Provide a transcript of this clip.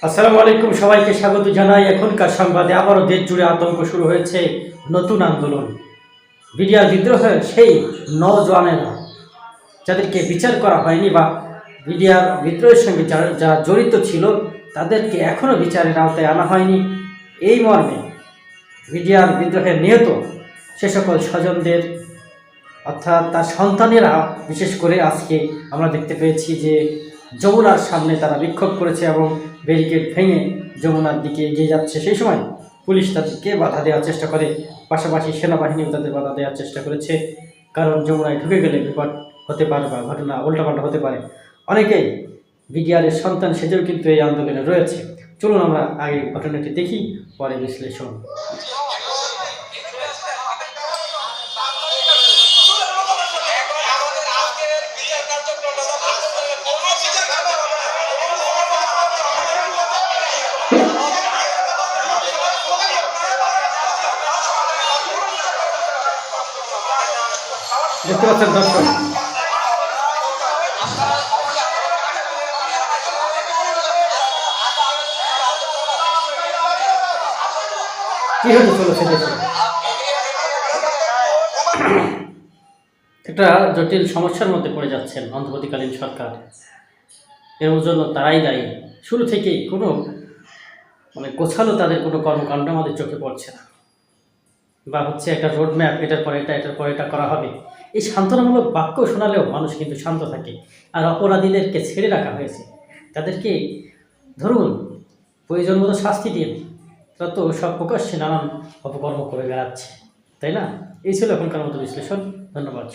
আসসালামু আলাইকুম, সবাইকে স্বাগত জানাই। এখনকার সংবাদে আবারও দেশ জুড়ে আতঙ্ক শুরু হয়েছে। নতুন আন্দোলন, বিডিআর বিদ্রোহের সেই নওজওয়ানেরা যাদেরকে বিচার করা হয়নি বা বিডিআর বিদ্রোহের সঙ্গে যারা জড়িত ছিল তাদেরকে এখনও বিচারের আওতায় আনা হয়নি। এই মর্মে বিডিআর বিদ্রোহে নিহত সে সকল স্বজনদের অর্থাৎ তার সন্তানেরা বিশেষ করে আজকে আমরা দেখতে পেয়েছি যে যমুনার সামনে তারা বিক্ষোভ করেছে এবং ব্যারিকেড ভেঙে যমুনার দিকে এগিয়ে যাচ্ছে। সেই সময় পুলিশ তাদেরকে বাধা দেওয়ার চেষ্টা করে, পাশাপাশি সেনাবাহিনীও তাদের বাধা দেওয়ার চেষ্টা করেছে। কারণ যমুনায় ঢুকে গেলে বিপদ হতে পারে বা ঘটনা উল্টাপাল্টা হতে পারে। অনেকেই বিডিআরের সন্তান সেজেও কিন্তু এই আন্দোলনে রয়েছে। চলুন আমরা আগে ঘটনাটি দেখি, পরে বিশ্লেষণ। দেখতে পাচ্ছেন দর্শক, কি হতে চলেছে দেশে। একটা জটিল সমস্যার মধ্যে পড়ে যাচ্ছেন অন্তর্বর্তীকালীন সরকার। এর জন্য তারাই দায়ী। শুরু থেকেই কোনো গোছালো তাদের কোনো কর্মকাণ্ড আমাদের চোখে পড়ছে না, বা হচ্ছে একটা রোডম্যাপ, এটার পরে এটা, এটার পরে এটা করা হবে। এই সান্ত্বনামূলক বাক্য শোনালেও মানুষ কিন্তু শান্ত থাকে। আর অপরাধীদেরকে ছেড়ে রাখা হয়েছে, তাদেরকে ধরুন, প্রয়োজন মতো শাস্তি দিন। তারা তো সব প্রকাশ্যে নানান অপকর্ম করে বেড়াচ্ছে, তাই না? এই ছিল এখনকার মতো বিশ্লেষণ। ধন্যবাদ।